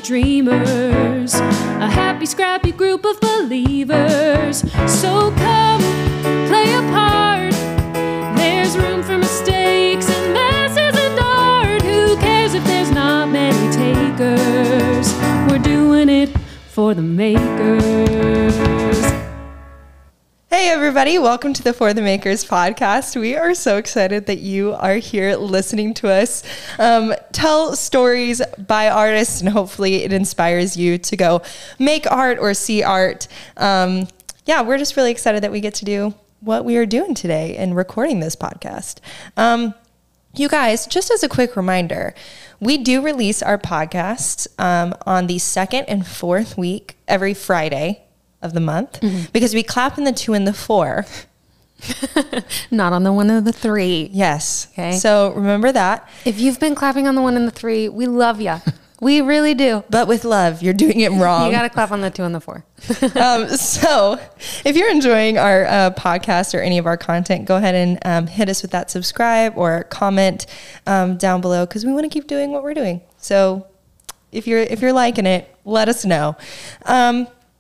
dreamers, a happy, scrappy group of believers. So come, play a part. There's room for mistakes and messes and art. Who cares if there's not many takers? We're doing it for the makers. Hey everybody, welcome to the For the Makers podcast. We are so excited that you are here listening to us tell stories by artists, and hopefully it inspires you to go make art or see art. We're just really excited that we get to do what we are doing today and recording this podcast. You guys, just as a quick reminder, we do release our podcasts on the second and fourth week every Friday of the month, because we clap in the 2 and the 4. Not on the 1 or the 3. Yes. Okay. So remember that. If you've been clapping on the 1 and the 3, we love you. We really do. But with love, you're doing it wrong. You got to clap on the 2 and the 4. So if you're enjoying our podcast or any of our content, go ahead and hit us with that subscribe or comment down below, because we want to keep doing what we're doing. So if you're liking it, let us know.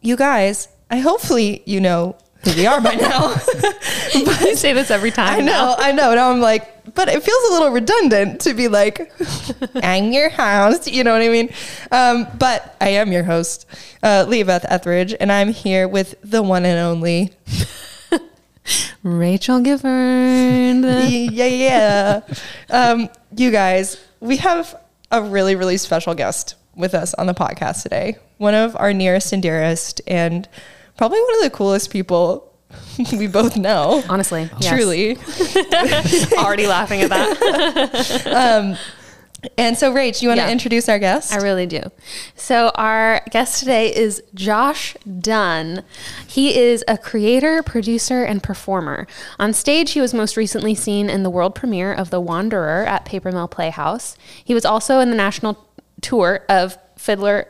You guys, hopefully you know who we are by now. But you say this every time. I know. Now I'm like, but it feels a little redundant to be like, I'm your host. You know what I mean? But I am your host, Leah-Beth Etheridge, and I'm here with the one and only Rachel Gifford. Yeah. You guys, we have a really, really special guest with us on the podcast today. One of our nearest and dearest, and probably one of the coolest people we both know. Honestly. Truly. Yes. Already laughing at that. And so, Rach, you want to introduce our guest? I really do. So our guest today is Josh Dunn. He is a creator, producer, and performer. On stage, he was most recently seen in the world premiere of The Wanderer at Papermill Playhouse. He was also in the national tour of Fiddler,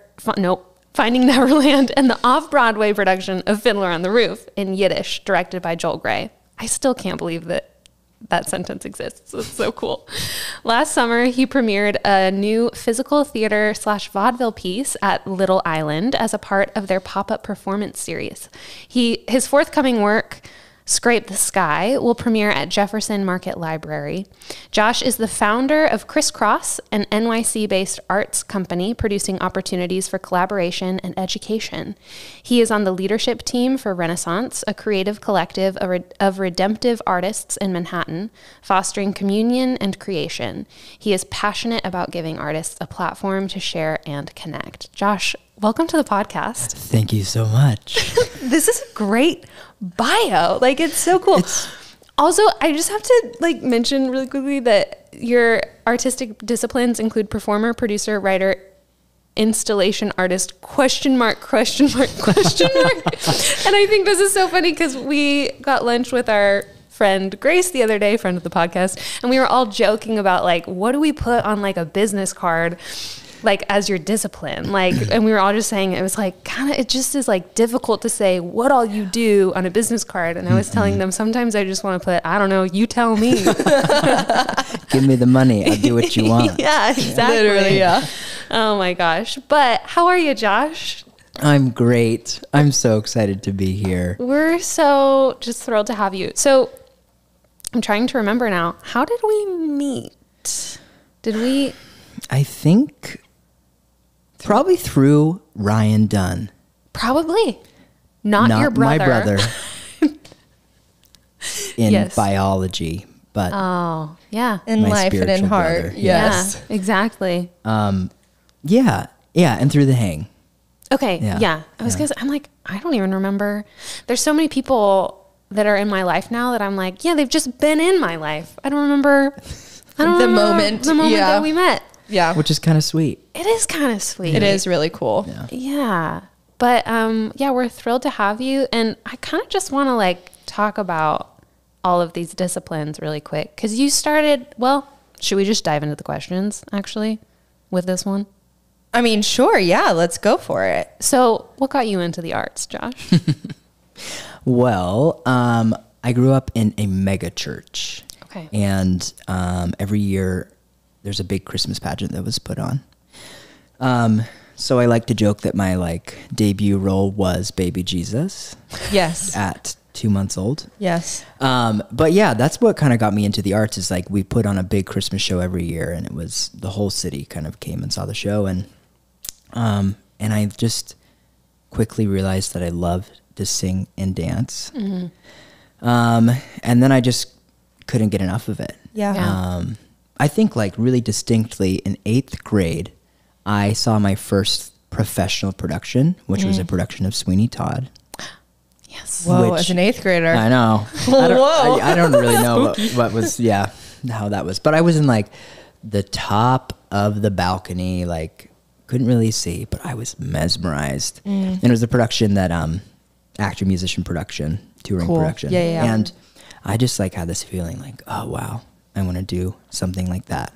Finding Neverland, and the off-Broadway production of Fiddler on the Roof in Yiddish, directed by Joel Grey. I still can't believe that sentence exists. It's so cool. Last summer, he premiered a new physical theater / vaudeville piece at Little Island as a part of their pop-up performance series. His forthcoming work, Scrape the Sky, will premiere at Jefferson Market Library. Josh is the founder of Criss Cross, an NYC-based arts company producing opportunities for collaboration and education. He is on the leadership team for Renaissance, a creative collective of redemptive artists in Manhattan, fostering communion and creation. He is passionate about giving artists a platform to share and connect. Josh, welcome to the podcast. Thank you so much. This is a great bio. Like, it's so cool. Also, I just have to mention really quickly that your artistic disciplines include performer, producer, writer, installation artist, ? And I think this is so funny because we got lunch with our friend Grace the other day, friend of the podcast, and we were all joking about what do we put on a business card as your discipline, and we were all just saying it was it just is difficult to say what all you do on a business card. And I was telling them sometimes I just want to put, I don't know, you tell me. Give me the money. I'll do what you want. Yeah, exactly. Literally, yeah. Oh my gosh. But how are you, Josh? I'm great. I'm so excited to be here. We're so just thrilled to have you. So I'm trying to remember now. How did we meet? I think probably through Ryan Dunn. Probably. Not your brother. My brother. In biology, but oh, yeah. In life and in heart. Brother. Yes. Yeah, exactly. Yeah, and through the hang. Okay, yeah. I'm I don't even remember. There's so many people that are in my life now that I'm they've just been in my life. I don't remember the moment that we met. Yeah. Which is kind of sweet. It is kind of sweet. It is really cool. Yeah. But we're thrilled to have you. And I kind of just want to talk about all of these disciplines really quick. Because you started, should we just dive into the questions actually with this one? I mean, sure. Yeah. Let's go for it. So what got you into the arts, Josh? Well, I grew up in a mega church. Okay. And every year there's a big Christmas pageant that was put on. So I like to joke that my like debut role was Baby Jesus. Yes. At 2 months old. Yes. But yeah, that's what kind of got me into the arts is like we put on a big Christmas show every year, and it was the whole city kind of came and saw the show, and I just quickly realized that I loved to sing and dance. And then I just couldn't get enough of it. Yeah. I think like really distinctly in 8th grade, I saw my first professional production, which was a production of Sweeney Todd. Yes. Whoa, which- as an 8th grader. I know. Whoa. I don't really know what was, how that was. But I was in like the top of the balcony, like couldn't really see, but I was mesmerized. And it was a production that, actor, musician production, touring production. Yeah. And I just like had this feeling like, oh, wow, I want to do something like that.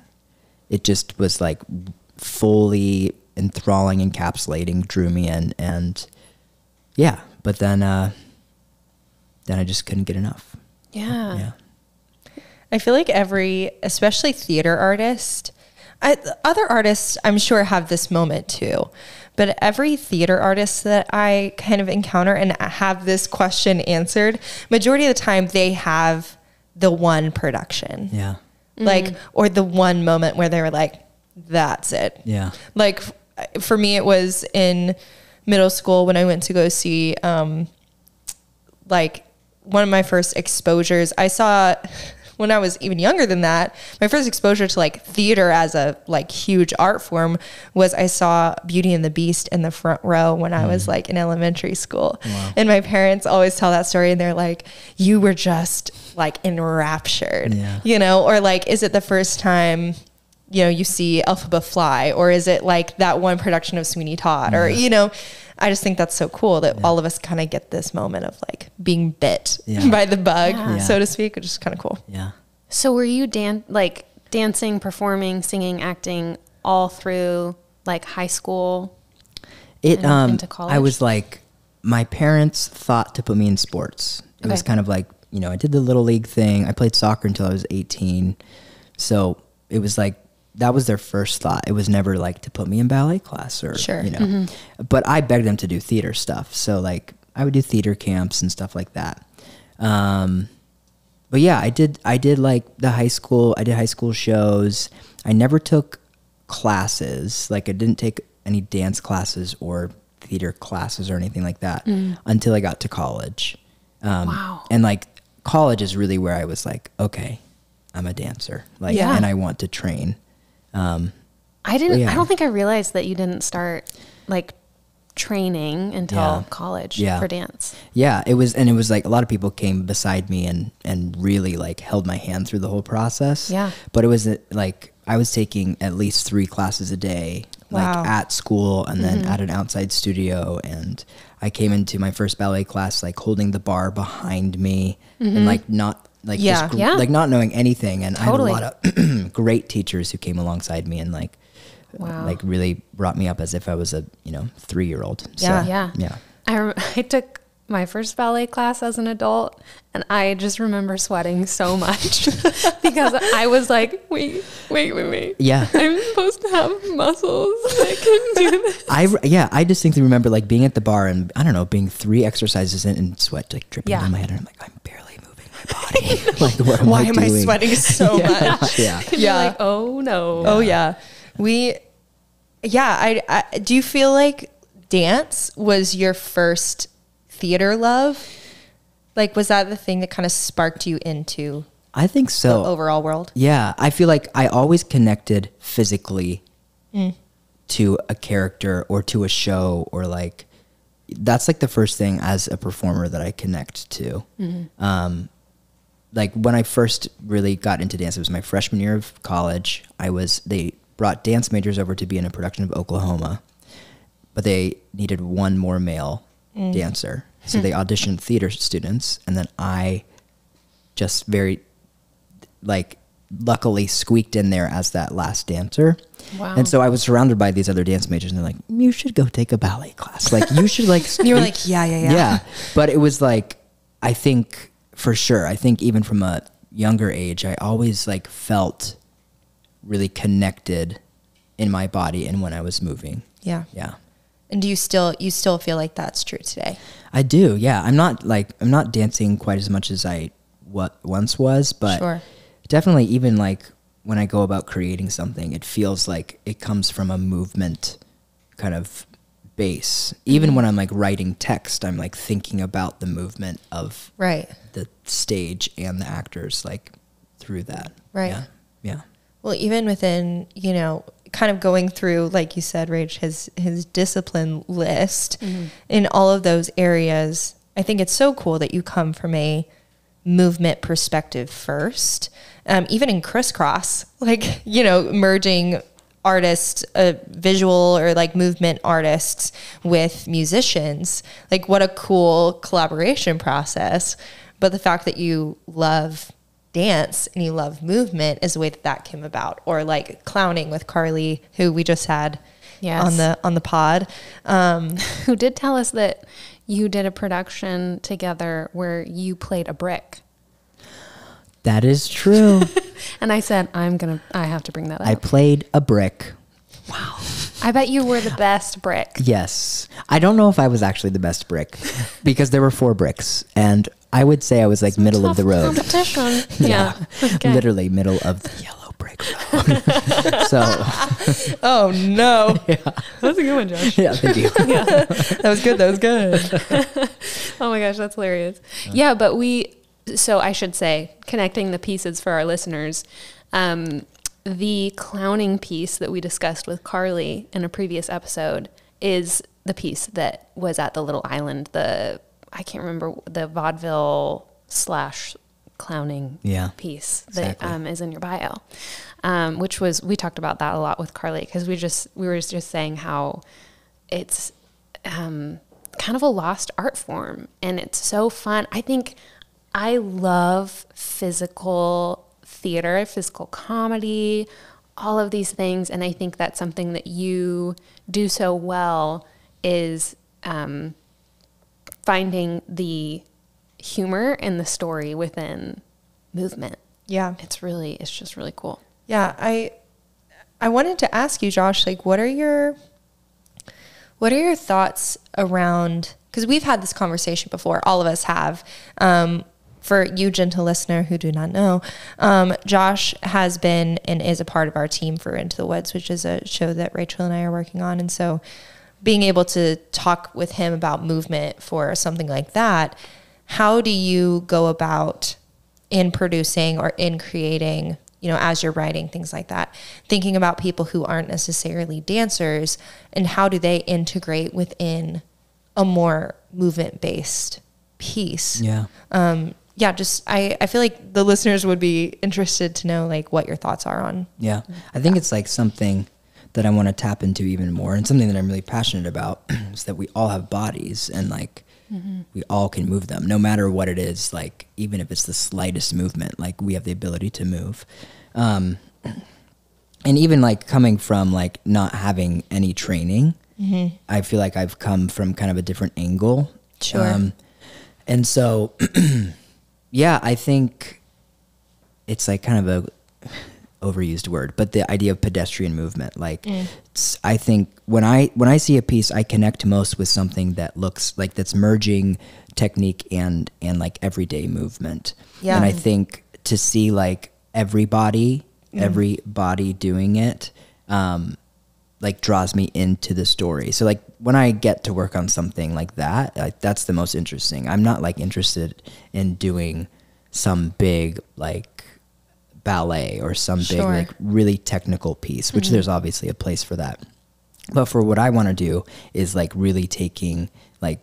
It just was like fully enthralling, encapsulating, drew me in. And yeah, but then I just couldn't get enough. Yeah. I feel like especially theater artist, other artists I'm sure have this moment too, but every theater artist that I kind of encounter and have this question answered, majority of the time they have the one production. Yeah. Like, or the one moment where they were like, that's it. Yeah. Like for me, it was in middle school when I went to go see, like one of my first exposures. I saw when I was even younger than that, my first exposure to like theater as a like huge art form was I saw Beauty and the Beast in the front row when I was like in elementary school. Wow. And my parents always tell that story and they're like, you were just like enraptured, you know, or like, is it the first time, you know, you see Elphaba fly, or is it like that one production of Sweeney Todd, or, you know, I just think that's so cool that all of us kind of get this moment of like being bit by the bug, so to speak, which is kind of cool. Yeah. So were you dancing, performing, singing, acting all through like high school and into college? I was like, my parents thought to put me in sports. It was kind of like, you know, I did the little league thing. I played soccer until I was 18. So it was like, that was their first thought. It was never like to put me in ballet class or, you know, but I begged them to do theater stuff. So like I would do theater camps and stuff like that. But yeah, I did like I did high school shows. I never took classes. Like I didn't take any dance classes or theater classes or anything like that until I got to college. Wow. And like college is really where I was like, okay, I'm a dancer. Like, and I want to train. I don't think I realized that you didn't start like training until college for dance. Yeah, it was like a lot of people came beside me and really like held my hand through the whole process. Yeah. But it was like I was taking at least 3 classes a day, like at school and then at an outside studio. And I came into my first ballet class like holding the bar behind me and like not like like not knowing anything. And I had a lot of great teachers who came alongside me and like like really brought me up as if I was a 3-year-old. Yeah. I took my first ballet class as an adult, and I just remember sweating so much because I was like, wait. Yeah. I'm supposed to have muscles. I can do this. I distinctly remember like being at the bar and I don't know, being 3 exercises in and sweat like dripping down my head, and I'm like, I'm barely moving my body. Like, what am I doing? Why am I sweating so much? Yeah. You're like, oh no. Oh yeah. I do you feel like dance was your first theater love? Like, was that the thing that kind of sparked you into I think so. the overall world? Yeah. I feel like I always connected physically to a character or to a show, or like, that's like the first thing as a performer that I connect to. Like when I first really got into dance, it was my freshman year of college. They brought dance majors over to be in a production of Oklahoma, but they needed one more male dancer. So they auditioned theater students, and then I just very, like, luckily squeaked in there as that last dancer. Wow. And so I was surrounded by these other dance majors, and they're like, you should go take a ballet class. Like, you should, like... You were like, yeah. Yeah. But it was like, I think, for sure, I think even from a younger age, I always, like, felt really connected in my body and when I was moving. Yeah. Yeah. And do you still feel like that's true today? I do. Yeah. I'm not dancing quite as much as I once was, but Sure. definitely even like when I go about creating something, it feels like it comes from a movement kind of base. Even when I'm like writing text, I'm like thinking about the movement of Right. the stage and the actors like through that. Right. Yeah. Yeah. Well, even within, kind of going through, like you said, Rach, his discipline list in all of those areas, I think it's so cool that you come from a movement perspective first. Even in Criss Cross, like, merging artists, visual or like movement artists with musicians, like what a cool collaboration process. But the fact that you love dance and you love movement is the way that came about. Or like clowning with Carly, who we just had on the pod, who did tell us that you did a production together where you played a brick. That is true. And I said, I have to bring that up. I played a brick. Wow. I bet you were the best brick. Yes. I don't know if I was actually the best brick because there were 4 bricks and I would say I was like middle of the road. Competition. Yeah. Okay. Literally middle of the yellow brick road. So. Oh no. Yeah. That's a good one, Josh. Yeah, thank you. Yeah. That was good. Oh my gosh, that's hilarious. Yeah, but so I should say, connecting the pieces for our listeners, the clowning piece that we discussed with Carly in a previous episode is the piece that was at the Little Island, I can't remember, the vaudeville / clowning piece that is in your bio, which was, we talked about that a lot with Carly because we were just saying how it's kind of a lost art form and it's so fun. I love physical theater, physical comedy, all of these things. And I think that's something that you do so well is finding the humor in the story within movement. Yeah. It's just really cool. Yeah. I wanted to ask you, Josh, like, what are your thoughts around, because we've had this conversation before, all of us have, for you, gentle listener, who do not know, Josh has been and is a part of our team for Into the Woods, which is a show that Rachel and I are working on. And so being able to talk with him about movement for something like that, how do you go about in producing or in creating, as you're writing, things like that, thinking about people who aren't necessarily dancers and how do they integrate within a more movement-based piece? Yeah. I feel like the listeners would be interested to know like what your thoughts are on. Yeah. I think it's like something that I want to tap into even more and something that I'm really passionate about is that we all have bodies and like we all can move them no matter what it is. Like even if it's the slightest movement, like we have the ability to move. And even like coming from like not having any training, I feel like I've come from kind of a different angle. Sure. And so, yeah, I think it's like kind of a overused word, but the idea of pedestrian movement, like I think when I see a piece, I connect most with something that looks like that's merging technique and like everyday movement. Yeah. And I think to see like every body doing it, like draws me into the story. So like when I get to work on something like that, like that's the most interesting. I'm not like interested in doing some big like ballet or some big like really technical piece, which there's obviously a place for that. But for what I want to do is like really taking like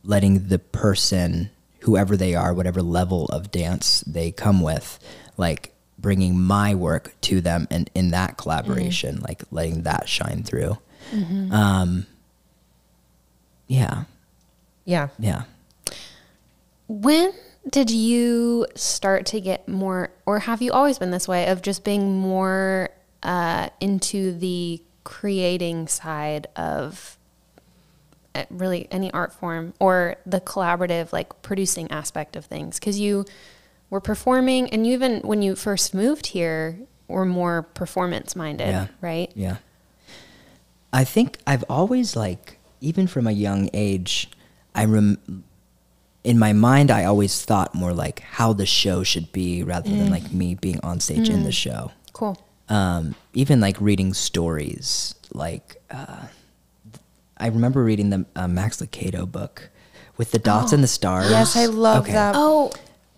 letting the person, whoever they are, whatever level of dance they come with, like bringing my work to them and in that collaboration, like letting that shine through. Yeah. When did you start to get more, or have you always been this way, of just being more into the creating side of really any art form or the collaborative, like producing aspect of things? Because you were performing, and you even when you first moved here were more performance minded, right? Yeah. I think I've always like even from a young age, in my mind, I always thought more like how the show should be rather than like me being on stage in the show. Cool. Even like reading stories, like I remember reading the Max Lucado book with the dots and the stars. Yes, I love that. Oh,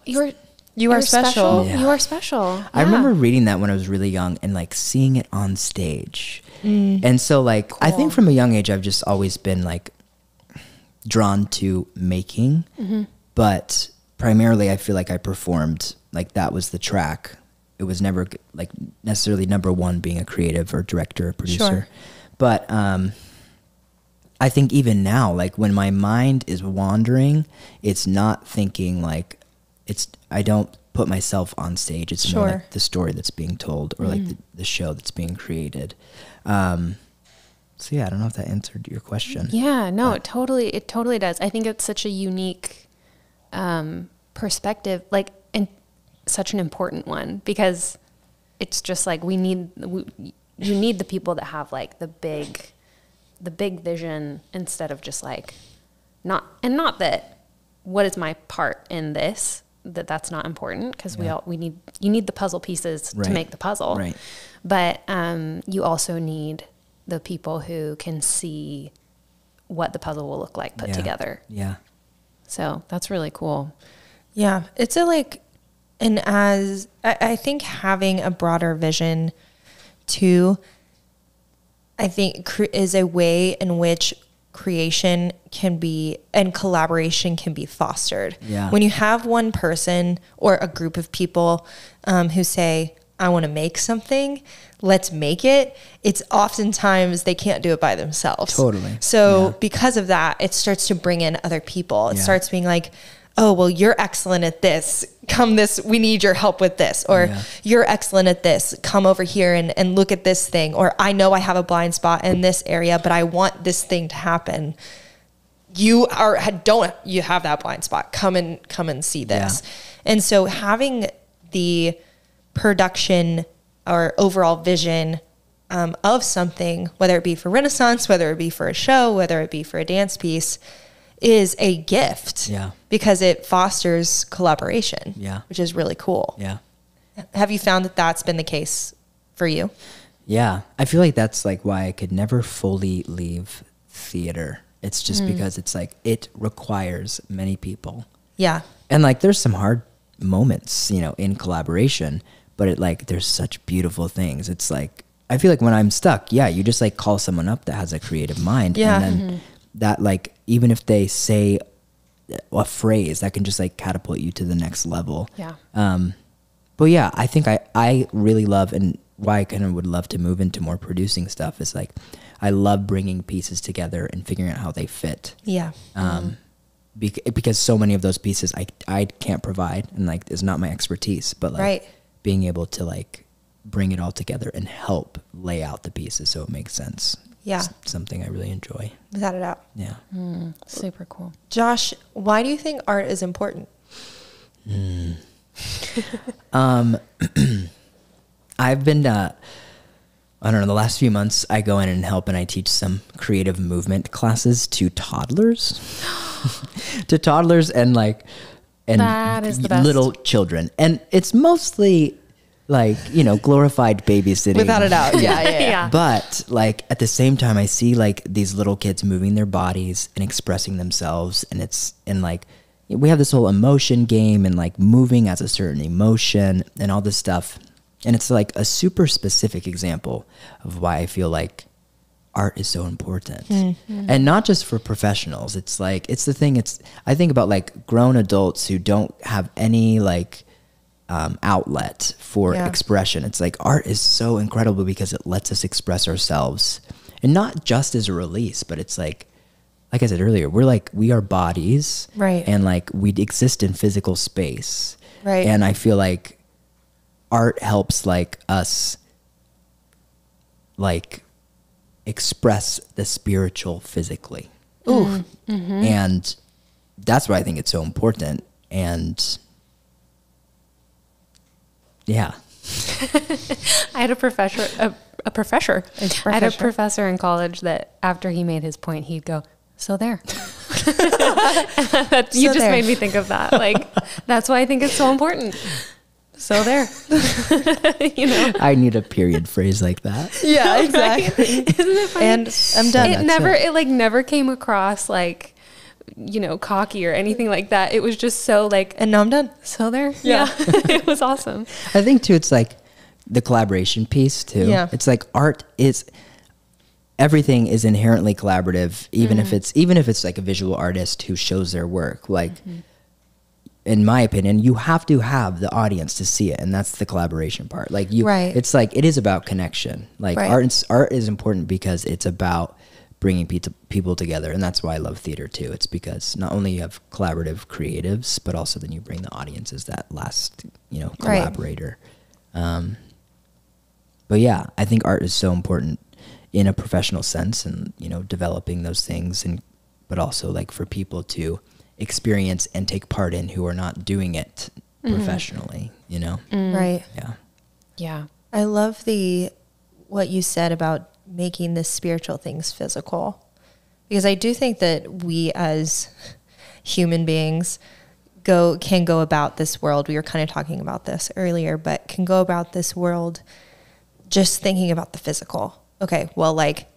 you are special. Yeah. You are special. I remember reading that when I was really young and like seeing it on stage. And so like, I think from a young age, I've just always been like drawn to making, but primarily I feel like I performed, like that was the track. It was never like necessarily number one being a creative or director or producer. Sure. But I think even now, like when my mind is wandering, it's not thinking like I don't put myself on stage. It's more like the story that's being told or like the show that's being created. So yeah, I don't know if that answered your question. Yeah, no, it totally does. I think it's such a unique perspective, like, and such an important one, because it's just like you need the people that have like the big vision instead of just like not that what is my part in this, that's not important, because you need the puzzle pieces to make the puzzle. Right. But you also need the people who can see what the puzzle will look like put together. Yeah. So that's really cool. Yeah. It's as I think having a broader vision too, I think is a way in which creation can be and collaboration can be fostered. Yeah. When you have one person or a group of people who say, I want to make something, let's make it. It's oftentimes they can't do it by themselves. Totally. So because of that, it starts to bring in other people. It starts being like, oh, well, you're excellent at this. We need your help with this. Or you're excellent at this. Come over here and look at this thing. Or I know I have a blind spot in this area, but I want this thing to happen. You have that blind spot. Come and see this. Yeah. And so having the production or overall vision of something, whether it be for Renaissance, whether it be for a show, whether it be for a dance piece, is a gift. Yeah. Because it fosters collaboration. Yeah. Which is really cool. Yeah. Have you found that that's been the case for you? Yeah. I feel like that's like why I could never fully leave theater. It's just because it's like it requires many people. Yeah. And like there's some hard moments, in collaboration, but there's such beautiful things. It's like, I feel like when I'm stuck, you just like call someone up that has a creative mind. Yeah. And then that like, even if they say a phrase that can just like catapult you to the next level. Yeah. But yeah, I think I really love, and why I kind of would love to move into more producing stuff is like, I love bringing pieces together and figuring out how they fit. Yeah. Because so many of those pieces I can't provide, and like is not my expertise, but like being able to like bring it all together and help lay out the pieces so it makes sense. Yeah. It's something I really enjoy. Without a doubt. Yeah. Super cool. Josh, why do you think art is important? I've been, I don't know, the last few months I go in and help, and I teach some creative movement classes to toddlers. And like, and that is the best. Little children. And it's mostly like, glorified babysitting. Without a doubt. Yeah. But like at the same time, I see like these little kids moving their bodies and expressing themselves. And like, we have this whole emotion game and like moving as a certain emotion and all this stuff. And it's like a super specific example of why I feel like art is so important. Mm-hmm. And not just for professionals. It's like, I think about like grown adults who don't have any like outlet for expression. It's like art is so incredible because it lets us express ourselves, and not just as a release, but it's like I said earlier, we are bodies, right? And like we exist in physical space, right? And I feel like art helps like us like express the spiritual physically. Ooh. Mm-hmm. And that's why I think it's so important. And yeah. I had a professor in college that after he made his point, he'd go, So there. You just made me think of that. Like, that's why I think it's so important. So there. You know? I need a period phrase like that. Yeah, exactly. Right? Isn't it funny? And I'm done. It never came across like, you know, cocky or anything like that. It was just so like, And now I'm done. so there. Yeah. It was awesome. I think too, it's like the collaboration piece too. Yeah. It's like art is, everything is inherently collaborative, even if it's like a visual artist who shows their work. Like, in my opinion, you have to have the audience to see it, and that's the collaboration part. Like Right. It's like it is about connection. Like Right. art is important because it's about bringing people together, and that's why I love theater too. It's because not only you have collaborative creatives, but also then you bring the audience as that last, collaborator. Right. But yeah, I think art is so important in a professional sense, and developing those things, but also like for people to experience and take part in who are not doing it professionally. Right. Yeah. Yeah. I love what you said about making the spiritual things physical, because I do think that we as human beings can go about this world. We were kind of talking about this earlier, but can go about this world just thinking about the physical. Okay, well, like,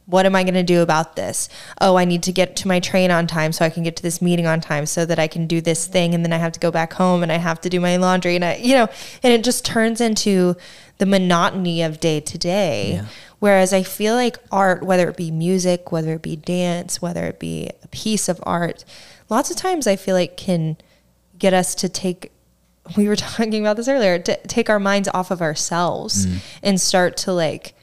what am I going to do about this? Oh, I need to get to my train on time so I can get to this meeting on time so that I can do this thing, and then I have to go back home and I have to do my laundry, and and it just turns into the monotony of day to day. Yeah. Whereas I feel like art, whether it be music, whether it be dance, whether it be a piece of art, lots of times I feel like can get us to take, we were talking about this earlier, to take our minds off of ourselves and start to like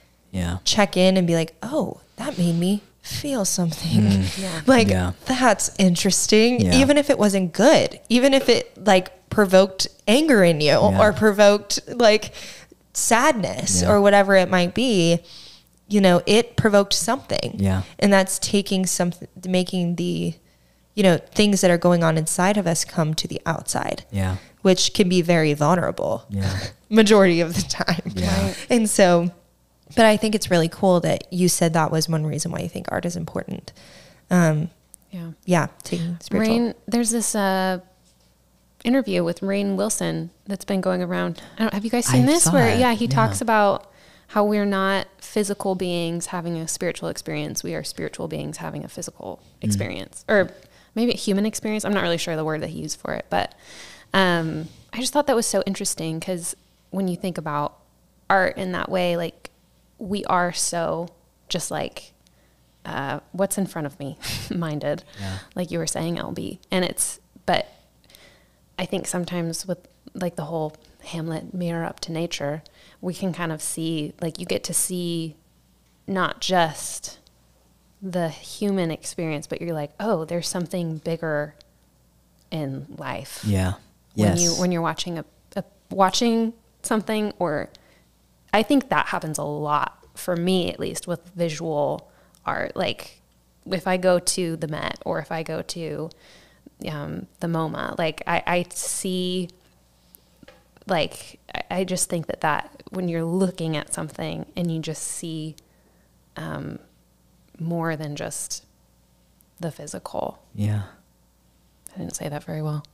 check in and be like, oh, that made me feel something. That's interesting. Yeah. Even if it wasn't good, even if it like provoked anger in you or provoked like sadness or whatever it might be, it provoked something. Yeah. And that's making the, things that are going on inside of us come to the outside. Yeah. Which can be very vulnerable. Yeah. Majority of the time. Yeah. Right. And so, but I think it's really cool that you said that was one reason why you think art is important. Taking spiritual. Rain, there's this interview with Rainn Wilson that's been going around. Have you guys seen this? Where he talks about how we're not physical beings having a spiritual experience. We are spiritual beings having a physical experience, or maybe a human experience. I'm not really sure the word that he used for it, but I just thought that was so interesting, because when you think about art in that way, like, we are so just like what's in front of me minded, like you were saying, LB. But I think sometimes with like the whole Hamlet mirror up to nature, we can kind of see, like, you get to see not just the human experience, but you're like, oh, there's something bigger in life. Yeah. When you're watching watching something, or I think that happens a lot for me, at least with visual art. Like, if I go to the Met or if I go to the MoMA, like I see, like, I just think that when you're looking at something and you just see more than just the physical. Yeah. I didn't say that very well.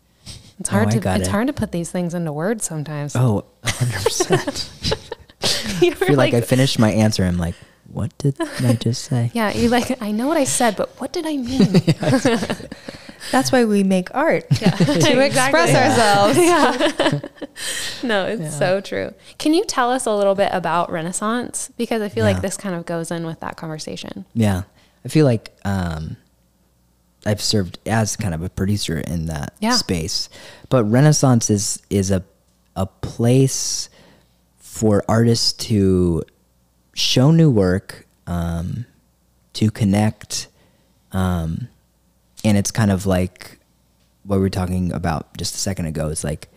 It's hard hard to put these things into words sometimes. Oh, 100%. I feel like I finished my answer. I'm like, what did I just say? Yeah, you're like, I know what I said, but what did I mean? That's why we make art, to express ourselves. Yeah. No, it's so true. Can you tell us a little bit about Renaissance? Because I feel like this kind of goes in with that conversation. Yeah. I feel like I've served as kind of a producer in that space. But Renaissance is a place for artists to show new work, to connect, and it's kind of like what we were talking about just a second ago. It's like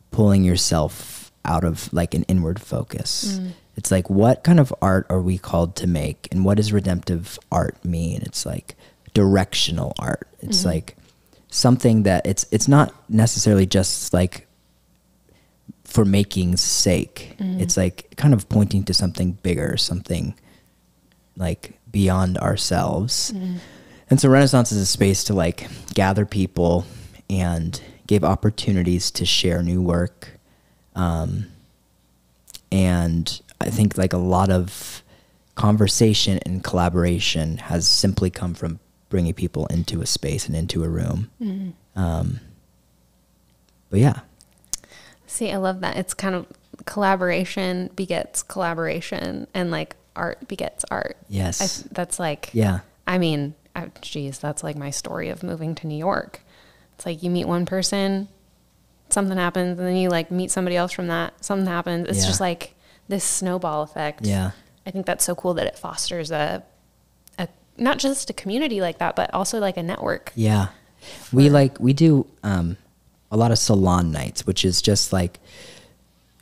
pulling yourself out of like an inward focus. It's like, what kind of art are we called to make, and what does redemptive art mean? It's like directional art. It's like something that it's not necessarily just like for making's sake. It's like kind of pointing to something bigger, something like beyond ourselves. And so Renaissance is a space to like gather people and give opportunities to share new work. And I think like a lot of conversation and collaboration has simply come from bringing people into a space and into a room. But yeah. See, I love that. It's kind of collaboration begets collaboration, and like art begets art. Yes. That's like, yeah. I mean, geez, that's like my story of moving to New York. It's like you meet one person, something happens, and then you like meet somebody else from that, something happens. It's just like this snowball effect. Yeah. I think that's so cool that it fosters a not just a community like that, but also like a network. Yeah. We do a lot of salon nights, which is just like,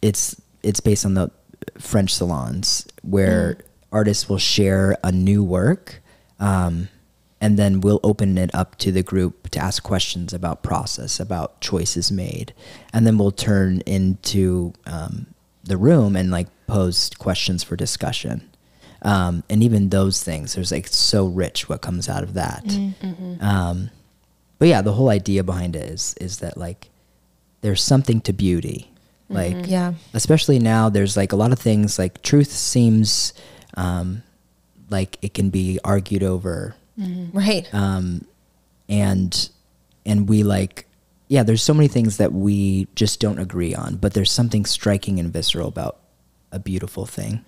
it's based on the French salons where artists will share a new work, and then we'll open it up to the group to ask questions about process, about choices made. And then we'll turn into the room and like pose questions for discussion. And even those things, there's like so rich what comes out of that. But yeah, the whole idea behind it is that like there's something to beauty. Like, especially now there's like a lot of things like truth seems like it can be argued over. Right. And we like, yeah, there's so many things that we just don't agree on, but there's something striking and visceral about a beautiful thing.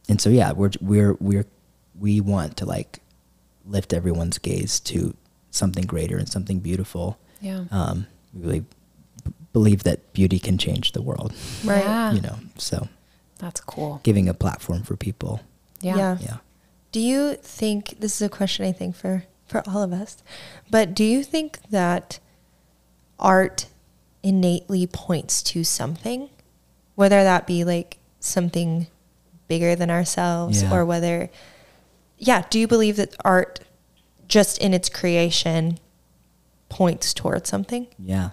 And so, yeah, we want to like lift everyone's gaze to something greater and something beautiful. Yeah. We really believe that beauty can change the world. Right. Yeah. You know, so that's cool. Giving a platform for people. Yeah. Do you think, this is a question I think for all of us, but do you think that art innately points to something, whether that be like something bigger than ourselves or whether, do you believe that art just in its creation points towards something? Yeah. I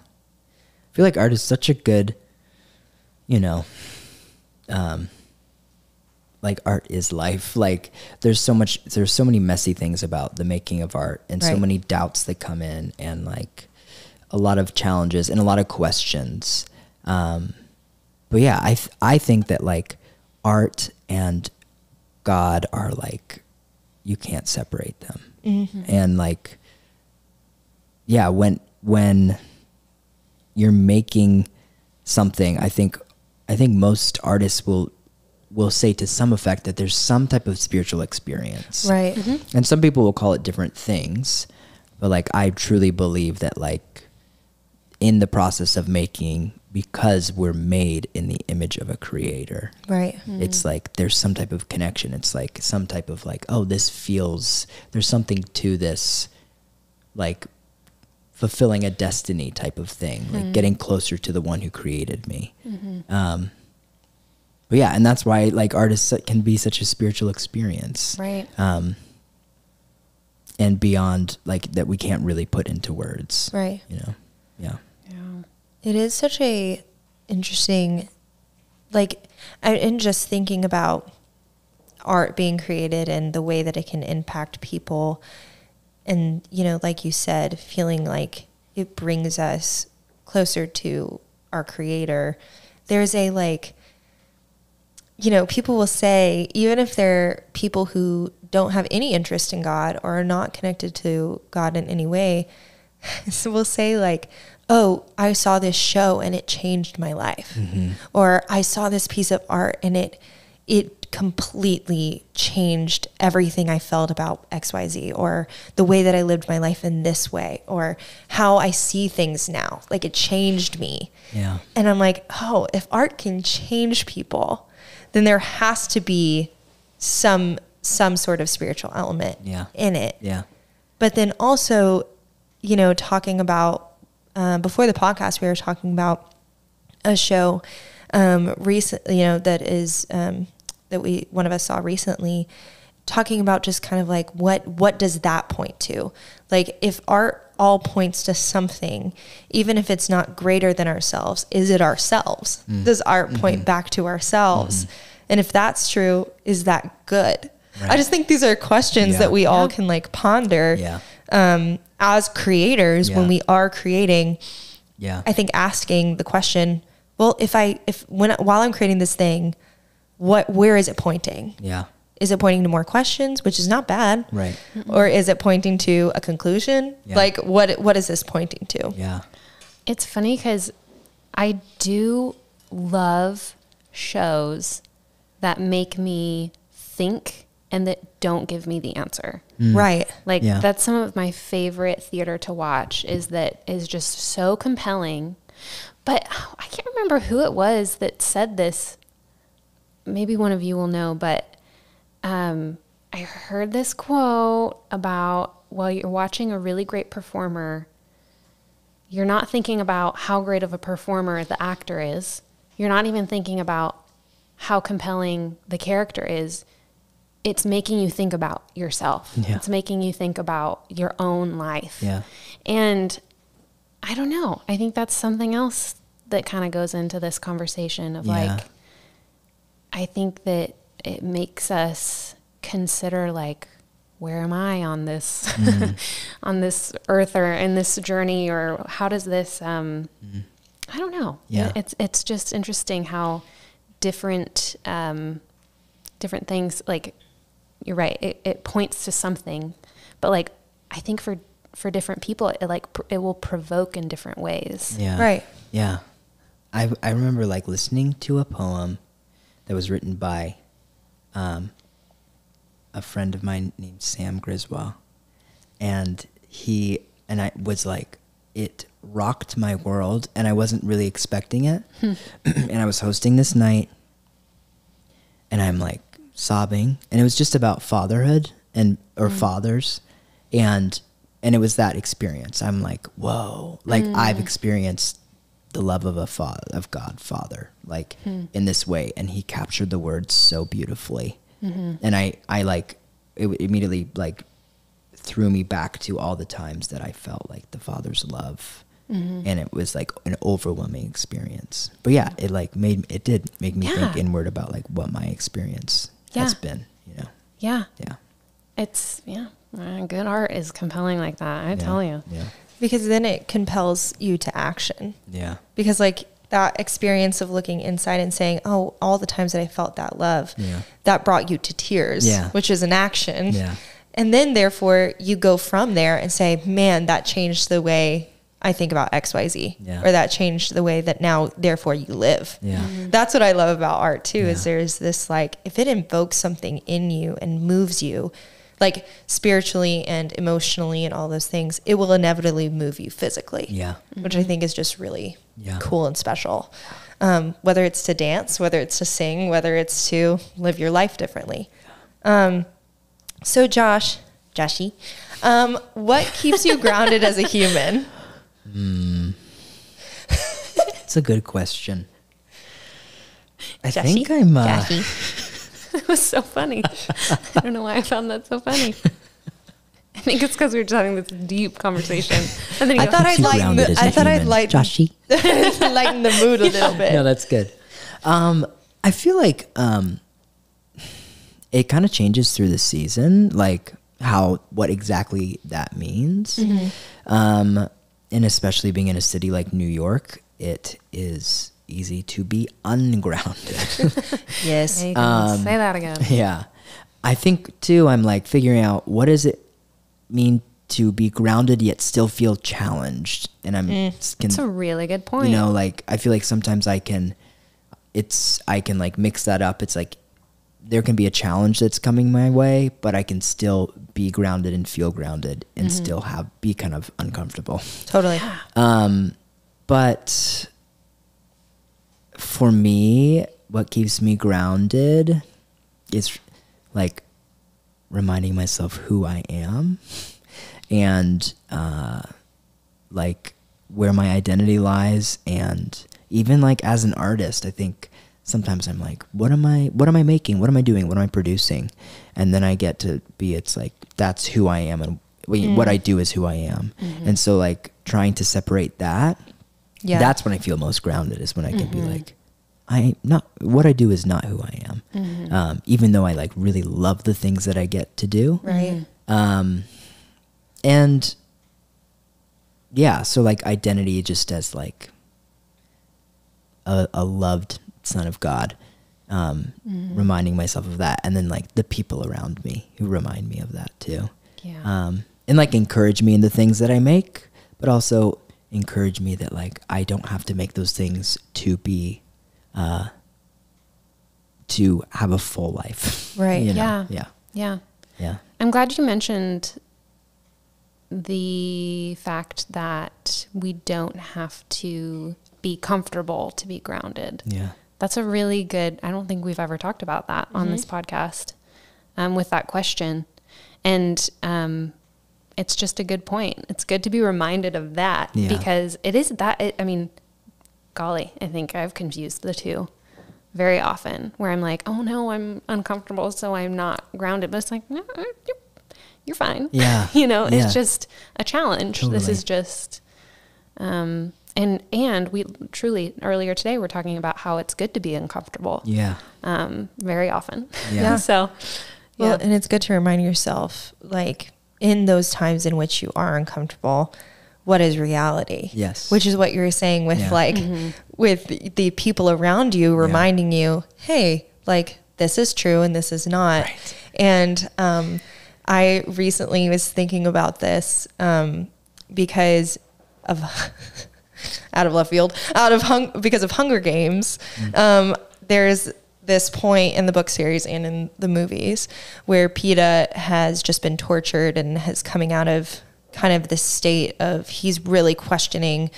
feel like art is such a good, like art is life. Like there's so many messy things about the making of art and so many doubts that come in and like a lot of challenges and a lot of questions. But yeah, I think that like art and God are like, you can't separate them. And like, yeah, when you're making something, I think most artists will say to some effect that there's some type of spiritual experience. Right. And some people will call it different things, but like I truly believe that like in the process of making, because we're made in the image of a creator. Right. It's like there's some type of connection. It's like some type of like, oh, there's something to this, like fulfilling a destiny type of thing, like getting closer to the one who created me. But yeah, and that's why like artists can be such a spiritual experience. Right. And beyond like that we can't really put into words. Right. Yeah. It is such a interesting, like, and just thinking about art being created and the way that it can impact people. And, like you said, feeling like it brings us closer to our creator. There's a like, people will say, even if they're people who don't have any interest in God or are not connected to God in any way, so we'll say like, oh, I saw this show and it changed my life. Or I saw this piece of art and it completely changed everything I felt about XYZ, or the way that I lived my life in this way, or how I see things now. Like it changed me. Yeah. And I'm like, oh, if art can change people, then there has to be some sort of spiritual element in it. Yeah. But then also, talking about, before the podcast, we were talking about a show recently, that is that one of us saw recently, talking about just kind of like what does that point to? Like if art all points to something, even if it's not greater than ourselves, is it ourselves? Does art point back to ourselves? And if that's true, is that good? I just think these are questions that we all can like ponder as creators when we are creating. I think asking the question, well, while I'm creating this thing, where is it pointing? Is it pointing to more questions, which is not bad? Right. Or is it pointing to a conclusion? Like what is this pointing to? It's funny because I do love shows that make me think and that don't give me the answer. Right. Like that's some of my favorite theater to watch is just so compelling. But I can't remember who it was that said this. Maybe one of you will know, but I heard this quote about while you're watching a really great performer, you're not thinking about how great of a performer the actor is. You're not even thinking about how compelling the character is. It's making you think about yourself. It's making you think about your own life. And I don't know. I think that's something else that kind of goes into this conversation of like, I think that it makes us consider like, where am I on this, on this earth or in this journey, or how does this, I don't know. It's just interesting how different things, like, you're right. It points to something, but like, I think for different people, it will provoke in different ways. Right. I remember like listening to a poem that was written by a friend of mine named Sam Griswold, and I was like, it rocked my world, and I wasn't really expecting it. And I was hosting this night, and I'm like sobbing, and it was just about fatherhood or fathers, and it was that experience. I'm like, whoa, like I've experienced the love of God Father, like in this way, and he captured the words so beautifully. And I like, it immediately like threw me back to all the times that I felt like the Father's love, and it was like an overwhelming experience. But yeah, it did make me think inward about like what my experience has been, you know? It's good art is compelling like that. I tell you. Because then it compels you to action. Because like that experience of looking inside and saying, oh, all the times that I felt that love, that brought you to tears, which is an action. And then therefore you go from there and say, man, that changed the way I think about XYZ, or that changed the way that now therefore you live. That's what I love about art too, is there's this like, if it invokes something in you and moves you, like spiritually and emotionally and all those things, it will inevitably move you physically. Which I think is just really cool and special. Whether it's to dance, whether it's to sing, whether it's to live your life differently. So Joshy, what keeps you grounded as a human? It's a good question. I think I'm It was so funny. I don't know why I found that so funny. I think it's because we were just having this deep conversation. And then I thought I'd lighten Joshy. lighten the mood a little bit. No, that's good. I feel like it kind of changes through the season, like what exactly that means. And especially being in a city like New York, it is easy to be ungrounded. Yes. Yeah, you can say that again. Yeah. I think too, I'm like figuring out what does it mean to be grounded yet still feel challenged. And That's a really good point. You know, like I feel like sometimes I can like mix that up. It's like there can be a challenge that's coming my way, but I can still be grounded and feel grounded and still be kind of uncomfortable. Totally. But for me, what keeps me grounded is like reminding myself who I am and like where my identity lies. And even like as an artist, I think sometimes I'm like, what am I making? What am I doing? What am I producing? And then I get to be, it's like, that's who I am. And what I do is who I am. And so like trying to separate that, that's when I feel most grounded, is when I can be like, what I do is not who I am. even though I like really love the things that I get to do. Right. And yeah, so like identity just as like a loved son of God, reminding myself of that. And then like the people around me who remind me of that too. Yeah. And like encourage me in the things that I make, but also encourage me that like I don't have to make those things to be to have a full life. Right. You know? Yeah. Yeah. Yeah. Yeah. I'm glad you mentioned the fact that we don't have to be comfortable to be grounded. Yeah. That's a really good, I don't think we've ever talked about that on this podcast with that question. And it's just a good point. It's good to be reminded of that because it is that, I mean, golly, I think I've confused the two very often where I'm like, oh no, I'm uncomfortable, so I'm not grounded. But it's like, no, you're fine. Yeah. You know, Yeah. it's just a challenge. Totally. This is just, and we truly earlier today, we're talking about how it's good to be uncomfortable. Yeah. Very often. Yeah. So, Well, and it's good to remind yourself, like, in those times in which you are uncomfortable, what is reality? Yes. Which is what you were saying with like, with the people around you reminding you, hey, like, this is true and this is not. Right. And I recently was thinking about this because of out of left field, because of Hunger Games. There's this point in the book series and in the movies where PETA has just been tortured and has coming out of kind of this state of he's really questioning,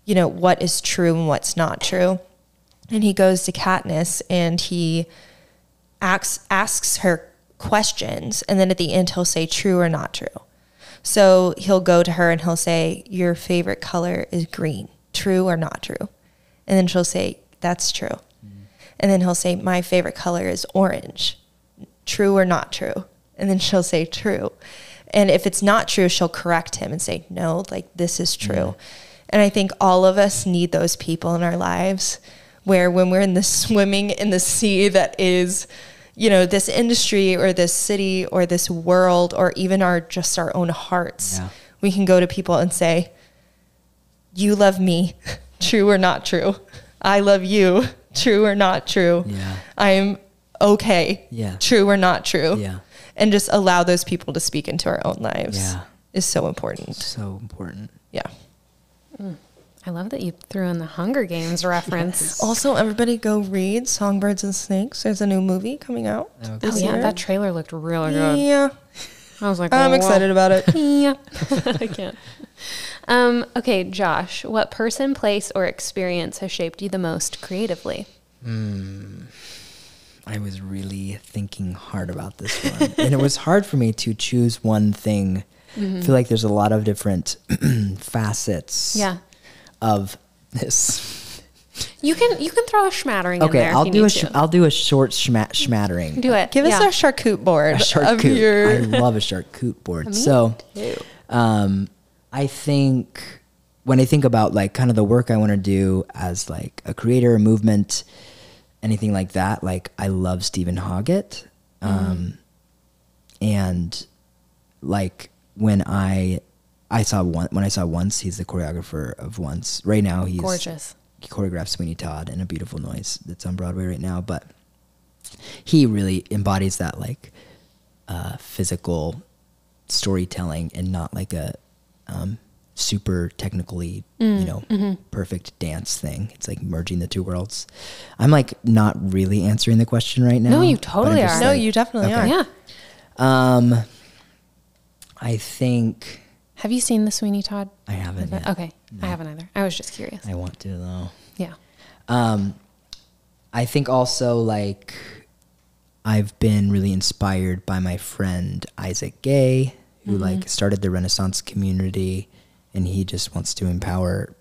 you know, what is true and what's not true. And he goes to Katniss and he asks her questions. And then at the end, he'll say true or not true. So he'll go to her and he'll say, your favorite color is green, true or not true? And then she'll say, that's true. And then he'll say, my favorite color is orange, true or not true? And then she'll say true. And if it's not true, she'll correct him and say, no, like this is true. And I think all of us need those people in our lives where when we're in the swimming in the sea that is, you know, this industry or this city or this world or even our own hearts, we can go to people and say, you love me, true or not true? I love you, true or not true? Yeah. I'm okay, Yeah. true or not true? Yeah. And just allow those people to speak into our own lives is so important. So important. Yeah. I love that you threw in the Hunger Games reference. Also, everybody go read Songbirds and Snakes. There's a new movie coming out. Oh yeah, that trailer looked really good. Yeah. I was like, I'm whoa. excited about it. Yeah, I can't. Okay, Josh, what person, place, or experience has shaped you the most creatively? I was really thinking hard about this one. And it was hard for me to choose one thing. I feel like there's a lot of different facets of this. You can throw a schmattering in Okay, there. I'll do a short schmattering. Do it. Give us a charcuterie board. A charcuterie. I love a charcuterie board. Me So, too. I think when I think about like kind of the work I want to do as like a creator, a movement, anything like that, like I love Stephen Hoggett. And like when I saw Once, he's the choreographer of Once. Right now he's Gorgeous. He choreographed Sweeney Todd and A Beautiful Noise that's on Broadway right now, but he really embodies that like physical storytelling and not like a super technically, perfect dance thing. It's like merging the two worlds. I'm like not really answering the question right now. No, you but I'm totally just are. No, like- you definitely Okay. are. Yeah. I think Have you seen the Sweeney Todd? I haven't yet. Okay, I haven't either. I was just curious. I want to though. Yeah. I think also like I've been really inspired by my friend Isaac Gay, who like started the Renaissance community, and he just wants to empower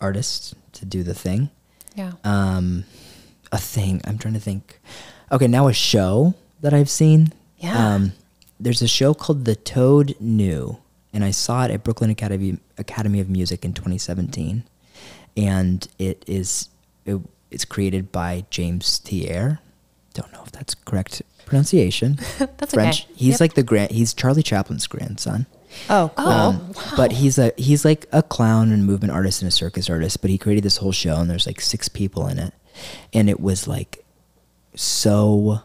artists to do the thing. Yeah. A thing I'm trying to think. Okay, now a show that I've seen. Yeah. There's a show called The Toad New, and I saw it at Brooklyn Academy of Music in 2017, and it it's created by James Thiers. Don't know if that's correct pronunciation. That's French. okay. He's like he's Charlie Chaplin's grandson. Oh, cool. Wow. But he's like a clown and movement artist and a circus artist, but he created this whole show and there's like 6 people in it. And it was like so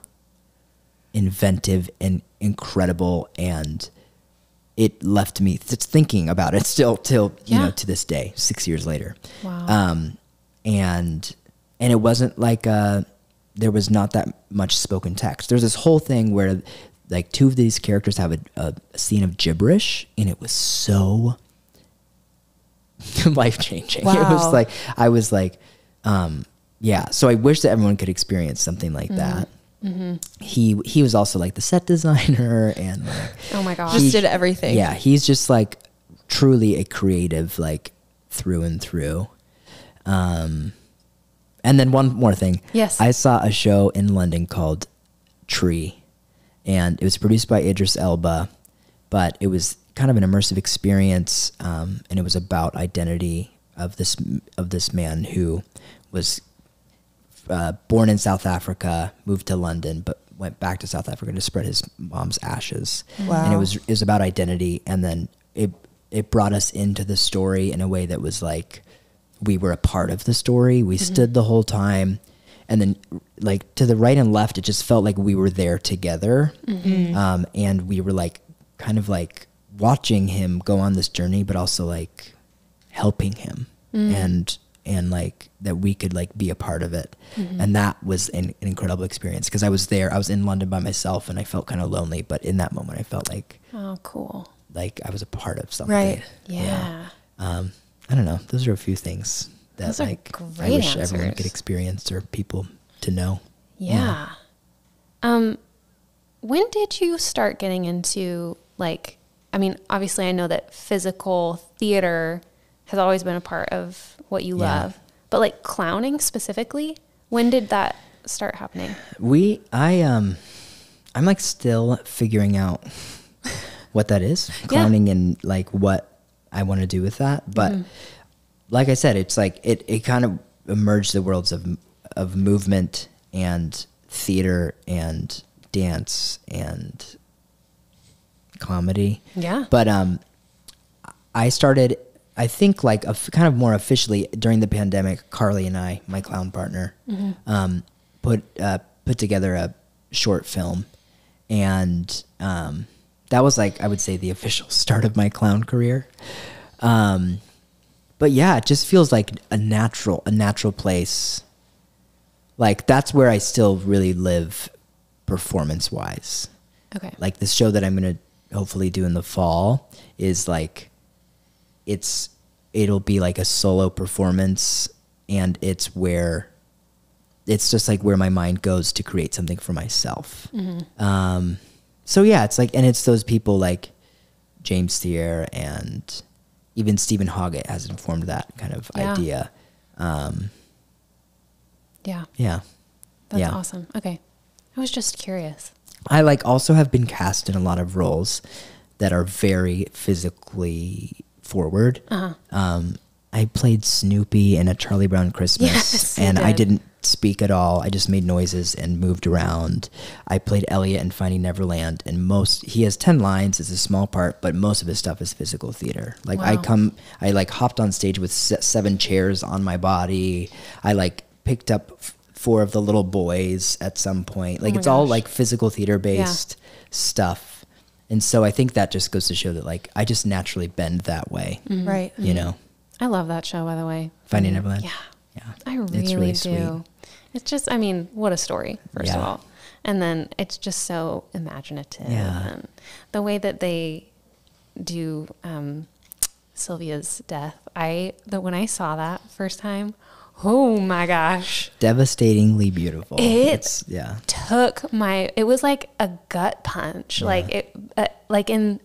inventive and incredible, and it left me thinking about it still till you know, to this day, 6 years later. Wow. And it wasn't like there was not that much spoken text. There's this whole thing where like 2 of these characters have a scene of gibberish, and it was so life-changing. Wow. It was like, I was like, yeah. So I wish that everyone could experience something like that. Mm-hmm. He was also like the set designer and like, Oh my gosh. Just did everything. yeah, he's just like truly a creative, like through and through. And then one more thing. Yes. I saw a show in London called Tree, and it was produced by Idris Elba, but it was kind of an immersive experience, and it was about identity of this man who was born in South Africa, moved to London, but went back to South Africa to spread his mom's ashes. Wow. And it was about identity, and then it brought us into the story in a way that was like we were a part of the story. We stood the whole time, and then like to the right and left, it just felt like we were there together. And we were like kind of like watching him go on this journey, but also like helping him and like that we could like be a part of it. And that was an incredible experience, because I was there, I was in London by myself, and I felt kind of lonely, but in that moment I felt like, Oh, cool. like I was a part of something. Right. Yeah. I don't know. Those are a few things that Those are like I great wish everyone answers. could experience, or people to know. Yeah. When did you start getting into like, I mean, obviously I know that physical theater has always been a part of what you Yeah. love, but like clowning specifically, when did that start happening? I'm like still figuring out what that is, clowning, and like what I want to do with that. But like I said, it's like it kind of merged the worlds of movement and theater and dance and comedy. Yeah. But I started, I think like kind of more officially during the pandemic. Carly and I, my clown partner, put together a short film, and that was like, I would say, the official start of my clown career. But yeah, it just feels like a natural place. Like that's where I still really live performance wise. Okay. Like this show that I'm going to hopefully do in the fall is like, it'll be like a solo performance, and it's just like where my mind goes to create something for myself. So yeah, it's like, and it's those people like James Thiers and even Stephen Hoggett has informed that kind of idea. Yeah. Yeah. That's Yeah. awesome. Okay. I was just curious. I like also have been cast in a lot of roles that are very physically forward. I played Snoopy in A Charlie Brown Christmas, Yes, you and I did. didn't speak at all. I just made noises and moved around. I played Elliot in Finding Neverland, and he has 10 lines. It's a small part, but most of his stuff is physical theater. Like Wow. I like hopped on stage with 7 chairs on my body. I like picked up 4 of the little boys at some point. Like my it's all gosh. like physical theater based stuff. And so I think that just goes to show that like I just naturally bend that way, Right. you know. I love that show, by the way. Finding Neverland. Yeah. Yeah. I really, It's really do. sweet. It's just, I mean, what a story, first of Yeah. all. And then it's just so imaginative. Yeah. And the way that they do Sylvia's death, when I saw that first time, oh my gosh. Devastatingly beautiful. It yeah. It was like a gut punch, like in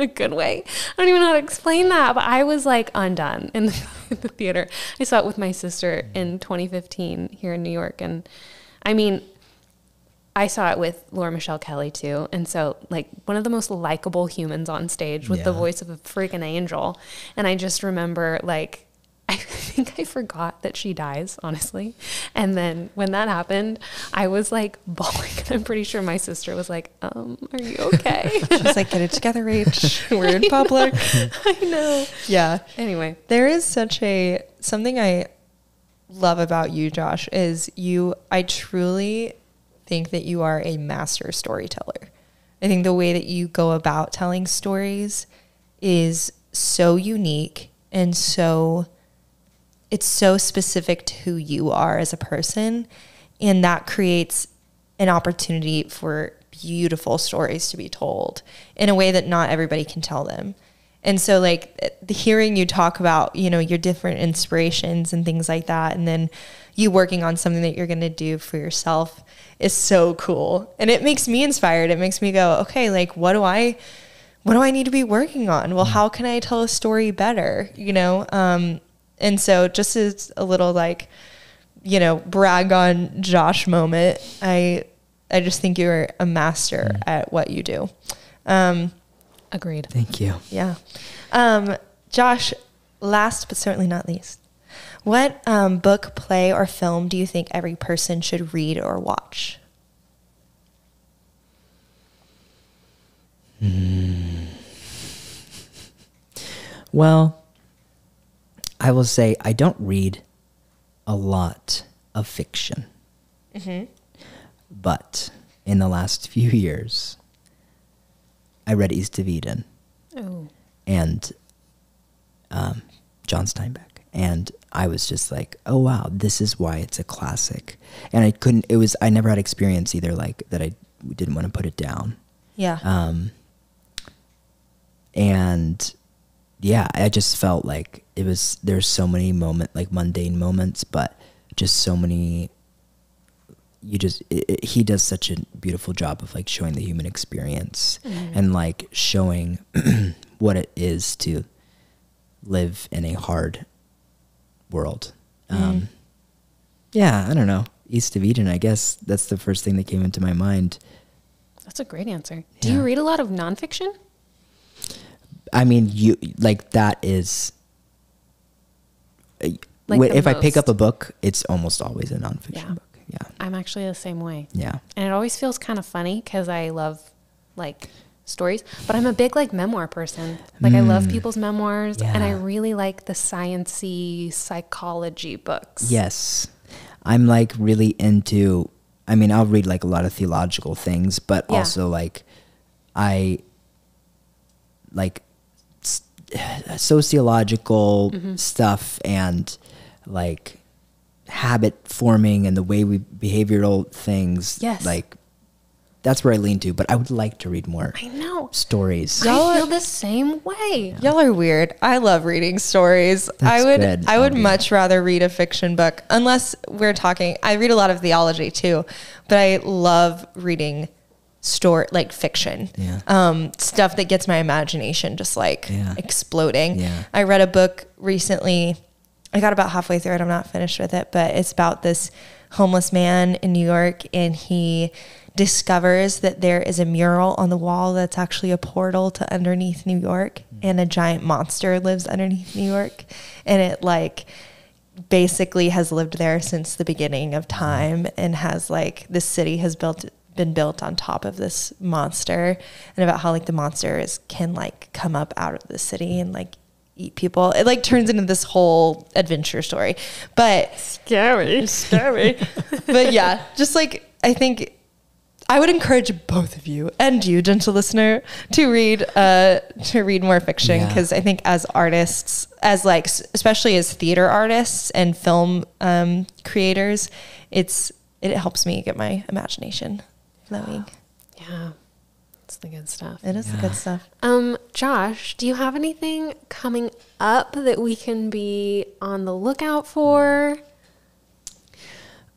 a good way. I don't even know how to explain that, but I was like undone in the theater. I saw it with my sister in 2015 here in New York. And I mean, I saw it with Laura Michelle Kelly too. And so like one of the most likable humans on stage with the Yeah. voice of a freaking angel. And I just remember like, I think I forgot that she dies, honestly. And then when that happened, I was like bawling. I'm pretty sure my sister was like, are you okay? She's like, get it together, Rach. We're in public. I know. Yeah. Anyway. There is something I love about you, Josh, is I truly think that you are a master storyteller. I think the way that you go about telling stories is so unique and it's so specific to who you are as a person. And that creates an opportunity for beautiful stories to be told in a way that not everybody can tell them. And so like hearing you talk about, your different inspirations and things like that, and then you working on something that you're going to do for yourself is so cool. And it makes me inspired. It makes me go, okay, like what do I need to be working on? Well, how can I tell a story better? And so just as a little like, brag on Josh moment, I just think you're a master at what you do. Agreed. Thank you. Yeah. Josh, last but certainly not least, what book, play, or film do you think every person should read or watch? Well, I will say I don't read a lot of fiction. But in the last few years, I read East of Eden and John Steinbeck. And I was just like, oh, wow, this is why it's a classic. And I never had experience either like that. I didn't want to put it down. Yeah. And yeah, I just felt like there's so many mundane moments, but just so many, he does such a beautiful job of like showing the human experience and like showing what it is to live in a hard world. Yeah, I don't know. East of Eden, I guess that's the first thing that came into my mind. That's a great answer. Do you read a lot of nonfiction? I mean, that is, if I pick up a book, it's almost always a nonfiction book. Yeah. I'm actually the same way. Yeah. And it always feels kind of funny because I love like stories, but I'm a big like memoir person. Like I love people's memoirs and I really like the science-y psychology books. Yes. I'm like really into, I'll read like a lot of theological things, but also like I like sociological stuff and like habit forming and the way we behavioral things. Yes. Like that's where I lean to, but I would like to read more. I know. Stories. I feel the same way. Y'all are weird. I love reading stories. I would much rather read a fiction book unless we're talking, I read a lot of theology too, but I love reading fiction. Stuff that gets my imagination just exploding. Yeah. I read a book recently. I got about halfway through it. I'm not finished with it, but it's about this homeless man in New York, and he discovers that there is a mural on the wall that's actually a portal to underneath New York, and a giant monster lives underneath New York, and it basically has lived there since the beginning of time, and has this city has been built on top of this monster, and about how the monster can come up out of the city and eat people. It turns into this whole adventure story, but scary. But yeah, just I think I would encourage both of you and you, gentle listener, to read more fiction, because I think as artists, especially as theater artists and film creators, it helps me get my imagination flowing. Yeah. It's the good stuff. It is the good stuff. Josh, do you have anything coming up that we can be on the lookout for?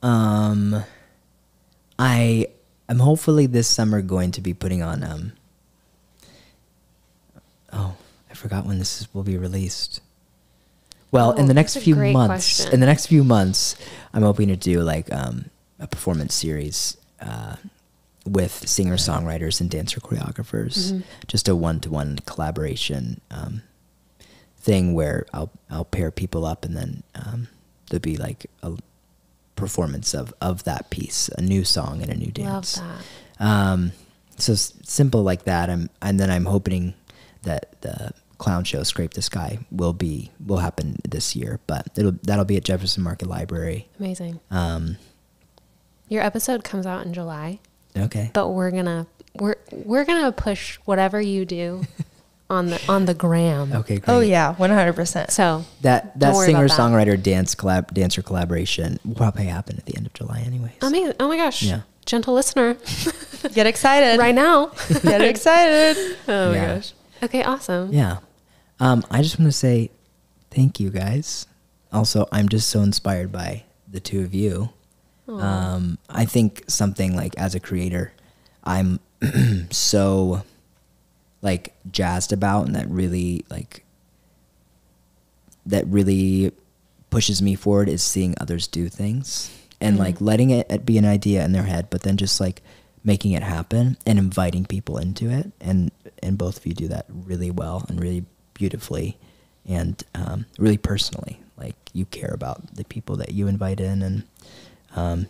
I'm hopefully this summer going to be putting on I forgot when will be released. Well, in the next few months, I'm hoping to do a performance series with singer-songwriters and dancer choreographers, just a one-to-one collaboration thing where I'll pair people up, and then there'll be like a performance of that piece, a new song and a new dance. Love that. So simple like that. And then I'm hoping that the clown show Scrape the Sky will happen this year, but that'll be at Jefferson Market Library. Amazing. Your episode comes out in July. Okay. But we're gonna push whatever you do on the gram. Okay, great. Oh yeah, 100%. So that don't worry about singer-songwriter dancer collaboration will probably happen at the end of July anyways. Amazing. Oh my gosh. Yeah. Gentle listener. Get excited. Right now. Get excited. Oh my Yeah. gosh. Okay, awesome. Yeah. I just want to say thank you guys. Also, I'm just so inspired by the two of you. I think something like, as a creator, I'm so like jazzed about, and that really pushes me forward, is seeing others do things and like letting it be an idea in their head, but then just like making it happen and inviting people into it. And both of you do that really well and really beautifully, and really personally. Like, you care about the people that you invite in, and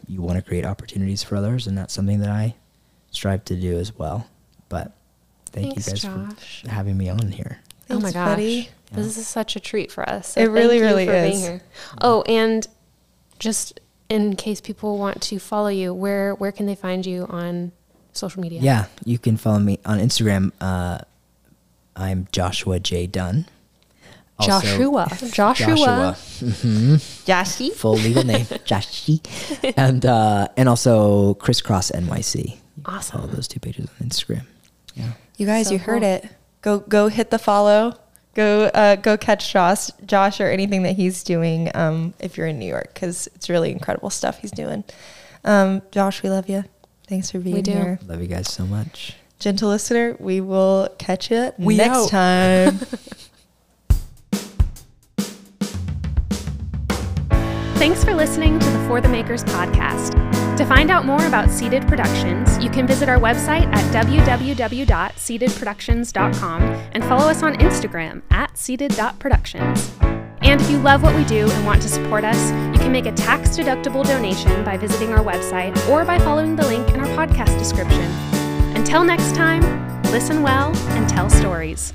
you want to create opportunities for others, and that's something that I strive to do as well. But thanks, you guys, Josh, for having me on here. Oh my Thanks, gosh. buddy. This is such a treat for us. So It really, thank you really for is. being here. Oh, and just in case people want to follow you, where can they find you on social media? Yeah, you can follow me on Instagram. I'm Joshua J. Dunn. Joshua. Mm-hmm. Jashi. Full legal name, Joshi. And also Criss Cross NYC. Awesome. Follow those two pages on Instagram. Yeah. You guys, So you heard cool. it. Go hit the follow. Go catch Josh or anything that he's doing if you're in New York, because it's really incredible stuff he's doing. Josh, we love you. Thanks for being We do. here. Love you guys so much. Gentle listener, we will catch you We next out. time. Thanks for listening to the For the Makers podcast. To find out more about Seated Productions, you can visit our website at www.seatedproductions.com and follow us on Instagram at seated.productions. And if you love what we do and want to support us, you can make a tax-deductible donation by visiting our website or by following the link in our podcast description. Until next time, listen well and tell stories.